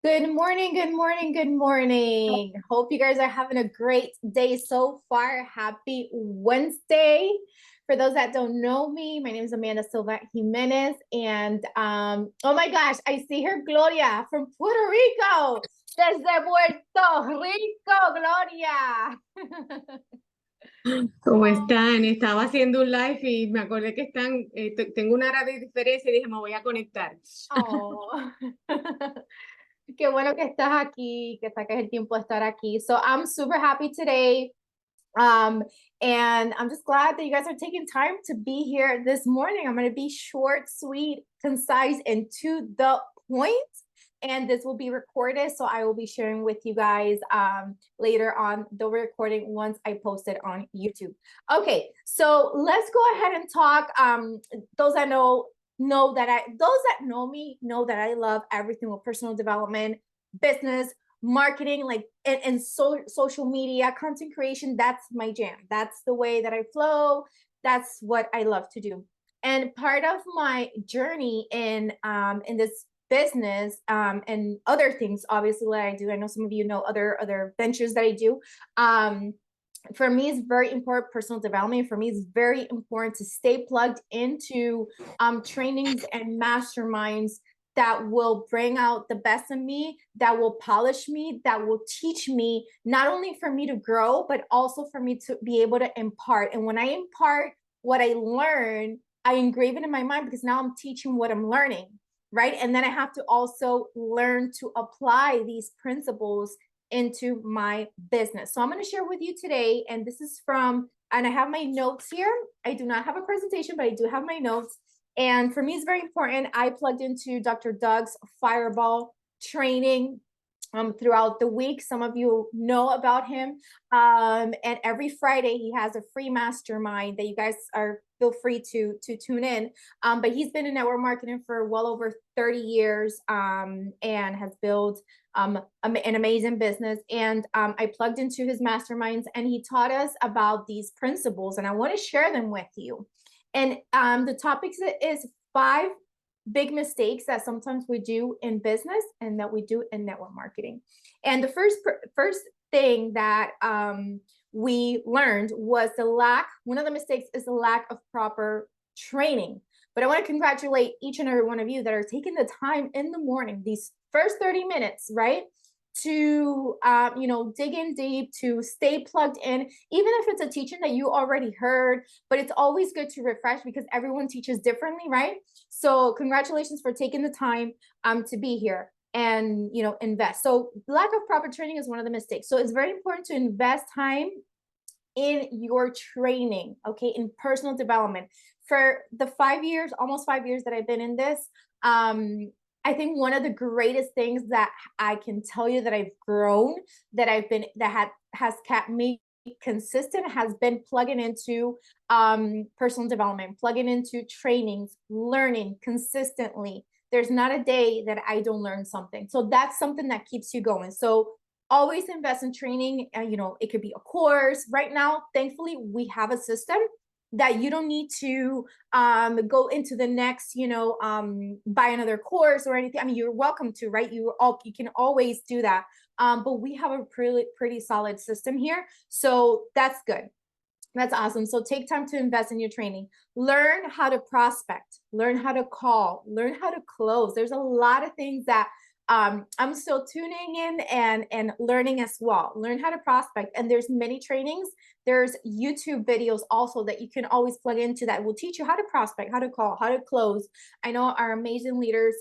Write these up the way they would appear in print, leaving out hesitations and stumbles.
Good morning, good morning, good morning. Hope you guys are having a great day so far. Happy Wednesday. For those that don't know me, my name is Amanda Silva Jimenez. And oh my gosh, I see her Gloria from Puerto Rico. Desde Puerto Rico, Gloria. ¿Cómo están? Estaba haciendo un live y me acordé que tengo una hora de diferencia y dije, me voy a conectar. Oh. Qué bueno que estás aquí, que saques el tiempo de estar aquí. So I'm super happy today. Um, and I'm just glad that you guys are taking time to be here this morning. I'm going to be short, sweet, concise, and to the point. And this will be recorded. So I will be sharing with you guys later on the recording once I post it on YouTube. Okay, so let's go ahead and talk. Those that those that know me know that I love everything with personal development, business, marketing, like and social media, content creation. That's my jam. That's the way that I flow. That's what I love to do. And part of my journey in this business and other things, obviously, that I do. I know some of you know other ventures that I do. For me, it's very important personal development. For me, it's very important to stay plugged into trainings and masterminds that will bring out the best in me, that will polish me, that will teach me, not only for me to grow, but also for me to be able to impart. And when I impart what I learn, I engrave it in my mind because now I'm teaching what I'm learning, right? And then I have to also learn to apply these principles into my business. So I'm going to share with you today, and this is and I have my notes here. I do not have a presentation, but I do have my notes. And for me, it's very important. I plugged into Dr. Doug's Fireball training throughout the week. Some of you know about him. And every Friday, he has a free mastermind that you guys feel free to tune in. But he's been in network marketing for well over 30 years and has built an amazing business. And I plugged into his masterminds, and he taught us about these principles, and I want to share them with you. And the topic is 5 big mistakes that sometimes we do in business and that we do in network marketing. And the first thing that we learned was one of the mistakes is the lack of proper training. But I want to congratulate each and every one of you that are taking the time in the morning, these first 30 minutes, right? To dig in deep, to stay plugged in, even if it's a teaching that you already heard. But it's always good to refresh because everyone teaches differently, right? So congratulations for taking the time to be here and invest. So lack of proper training is one of the mistakes. So it's very important to invest time in your training, okay, in personal development. For the almost 5 years that I've been in this, I think one of the greatest things that I can tell you that I've grown, has kept me consistent, has been plugging into personal development, plugging into trainings, learning consistently. There's not a day that I don't learn something. So that's something that keeps you going. So always invest in training. It could be a course. Right now, thankfully, we have a system that you don't need to go into the next, buy another course or anything. I mean, you're welcome to, right? You can always do that. But we have a pretty solid system here. So that's good. That's awesome. So take time to invest in your training. Learn how to prospect, learn how to call, learn how to close. There's a lot of things that I'm still tuning in and learning as well. Learn how to prospect. And there's many trainings. There's YouTube videos also that you can always plug into that will teach you how to prospect, how to call, how to close. I know our amazing leaders,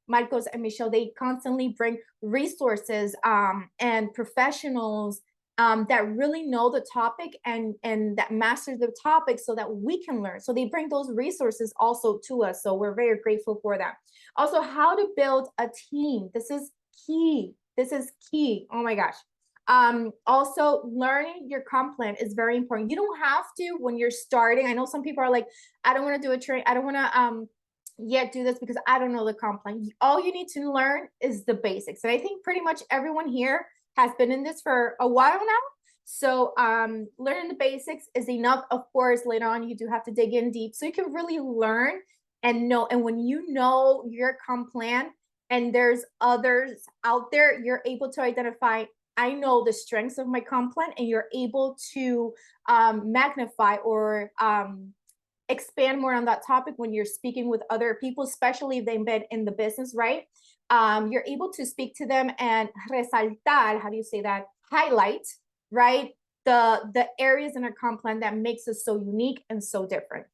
Marcos and Michelle, they constantly bring resources and professionals that really know the topic and that master the topic so that we can learn. So they bring those resources also to us. So we're very grateful for that. Also, how to build a team. This is key. This is key. Oh my gosh. Also, learning your comp plan is very important. You don't have to when you're starting. I know some people are like, I don't want to do a train. I don't want to yet do this because I don't know the comp plan. All you need to learn is the basics. And I think pretty much everyone here has been in this for a while now. So learning the basics is enough. Of course, later on, you do have to dig in deep so you can really learn and know. And when you know your comp plan, and there's others out there, you're able to identify, I know the strengths of my comp plan, and you're able to magnify or expand more on that topic when you're speaking with other people, especially if they've been in the business, right? You're able to speak to them and resaltar, how do you say that? Highlight, right? The areas in our comp plan that makes us so unique and so different.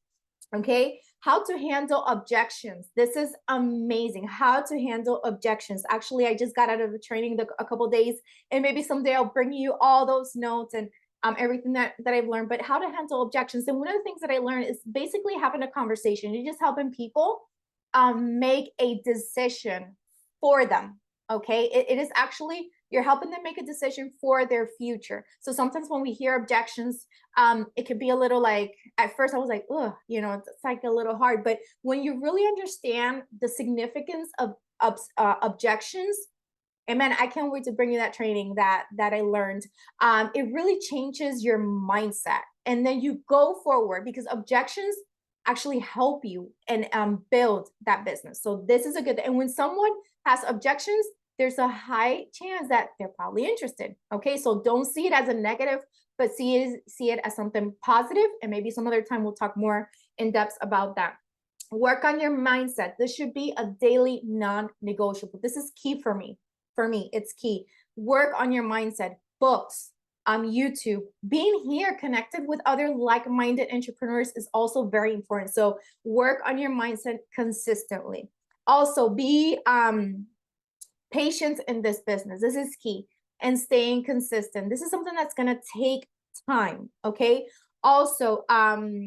Okay, how to handle objections. This is amazing. How to handle objections. Actually, I just got out of the training a couple days, and maybe someday I'll bring you all those notes and everything that I've learned. But how to handle objections. And one of the things that I learned is basically having a conversation. You're just helping people make a decision for them. Okay, it is actually, you're helping them make a decision for their future. So sometimes when we hear objections, it could be a little like, at first I was like, oh, you know, it's like a little hard. But when you really understand the significance of objections, and man, I can't wait to bring you that training that I learned. It really changes your mindset, and then you go forward because objections actually help you and build that business. So this is a good. And when someone has objections, there's a high chance that they're probably interested. Okay, so don't see it as a negative, but see it as something positive. And maybe some other time we'll talk more in depth about that. Work on your mindset. This should be a daily non-negotiable. This is key for me. For me, it's key. Work on your mindset. Books, YouTube, being here connected with other like-minded entrepreneurs is also very important. So work on your mindset consistently. Also, be patient in this business. This is key. And staying consistent. This is something that's going to take time. Okay. Also, I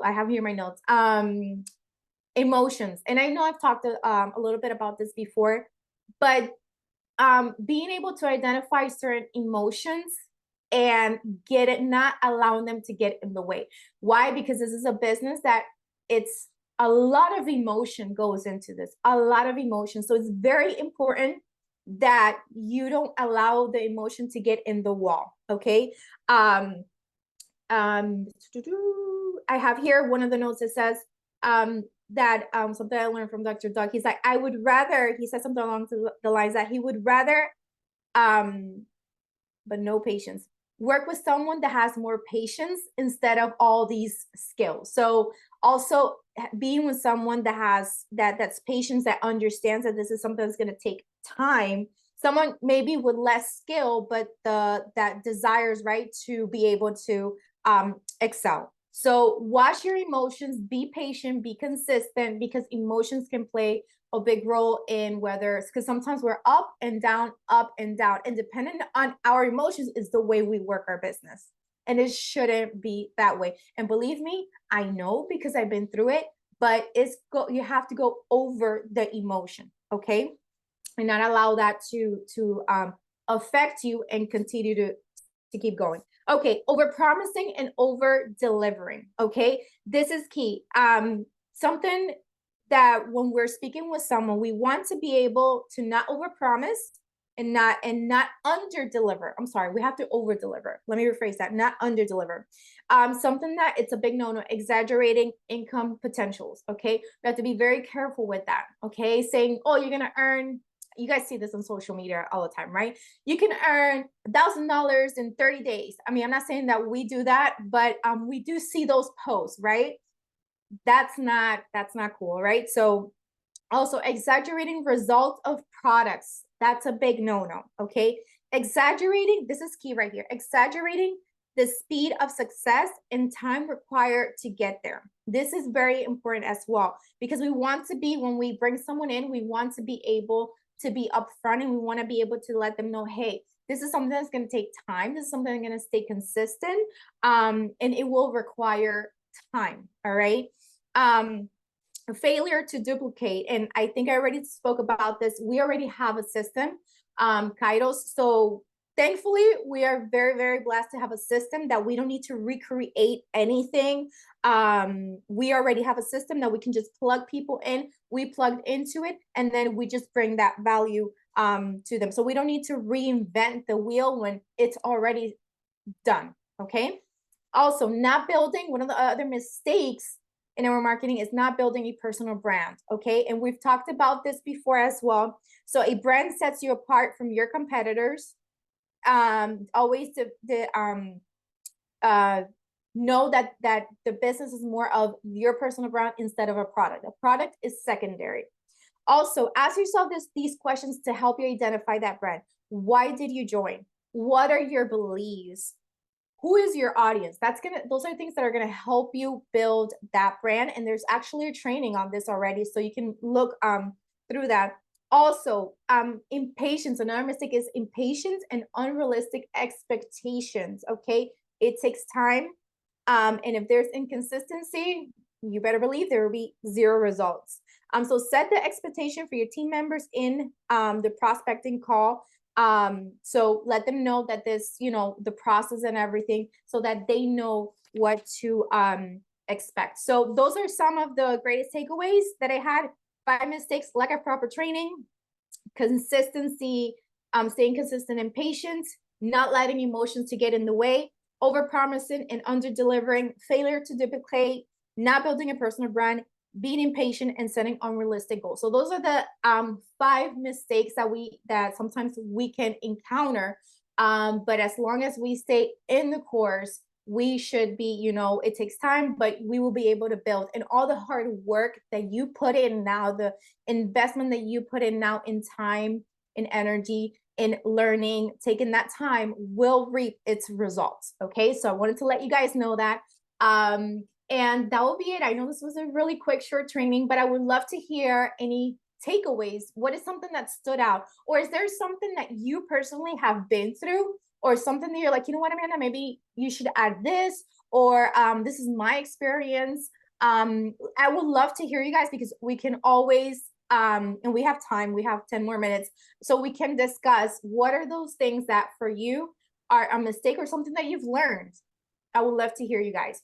have here my notes. Emotions. And I know I've talked a little bit about this before, but being able to identify certain emotions and get it, not allowing them to get in the way. Why? Because this is a business that it's a lot of emotion goes into this, a lot of emotion. So it's very important that you don't allow the emotion to get in the wall. Okay. I have here one of the notes that says that something I learned from Dr. Doug. He's like, I would rather, he said something along the lines that he would rather, but no patience, work with someone that has more patience instead of all these skills. So also being with someone that has that's patience, that understands that this is something that's going to take time. Someone maybe with less skill, but that desires, right, to be able to excel. So watch your emotions, be patient, be consistent, because emotions can play a big role in whether, because sometimes we're up and down, and depending on our emotions is the way we work our business. And it shouldn't be that way. And believe me, I know because I've been through it, but you have to go over the emotion, okay? And not allow that to affect you and continue to keep going. Okay, over promising and over delivering. Okay, this is key. Something that when we're speaking with someone, we want to be able to not over promise and not under deliver. I'm sorry, we have to over deliver. Let me rephrase that, not under deliver. Something that it's a big no-no, exaggerating income potentials. Okay, we have to be very careful with that. Okay, saying, oh, you're gonna earn, you guys see this on social media all the time, right? You can earn $1,000 in 30 days. I mean, I'm not saying that we do that, but we do see those posts, right? That's not cool, right? So also exaggerating results of products. That's a big no-no, okay? Exaggerating, this is key right here. Exaggerating the speed of success and time required to get there. This is very important as well, because we want to be, when we bring someone in, we want to be able to be upfront, and we want to be able to let them know, hey, this is something that's going to take time. This is something that's going to stay consistent, and it will require time. All right. Failure to duplicate. And I think I already spoke about this. We already have a system, Kairos. So thankfully, we are very, very blessed to have a system that we don't need to recreate anything. We already have a system that we can just plug people in. We plugged into it, and then we just bring that value to them. So we don't need to reinvent the wheel when it's already done. Okay. Also, not building. One of the other mistakes in our marketing is not building a personal brand. Okay. And we've talked about this before as well. So a brand sets you apart from your competitors. Always uh, know that the business is more of your personal brand instead of a product. A product is secondary. Also, ask yourself these questions to help you identify that brand. Why did you join? What are your beliefs? Who is your audience? Those are things that are gonna help you build that brand. And there's actually a training on this already, so you can look through that. Also, impatience. Another mistake is impatience and unrealistic expectations. Okay, it takes time, and if there's inconsistency, you better believe there will be zero results. So set the expectation for your team members in the prospecting call. So let them know that this, the process and everything, so that they know what to expect. So those are some of the greatest takeaways that I had. 5 mistakes: lack of proper training, consistency, staying consistent and patient, not letting emotions to get in the way, over promising and under delivering, failure to duplicate, not building a personal brand, being impatient, and setting unrealistic goals. So those are the 5 mistakes that sometimes we can encounter. But as long as we stay in the course, we should be, it takes time, but we will be able to build. And all the hard work that you put in now, the investment that you put in now in time, in energy, in learning, taking that time will reap its results. Okay, so I wanted to let you guys know that. And that will be it. I know this was a really quick, short training, but I would love to hear any takeaways. What is something that stood out? Or is there something that you personally have been through, or something that you're like, you know what, Amanda, maybe you should add this, or this is my experience. I would love to hear you guys, because we can always, and we have time, we have 10 more minutes, so we can discuss what are those things that for you are a mistake or something that you've learned. I would love to hear you guys.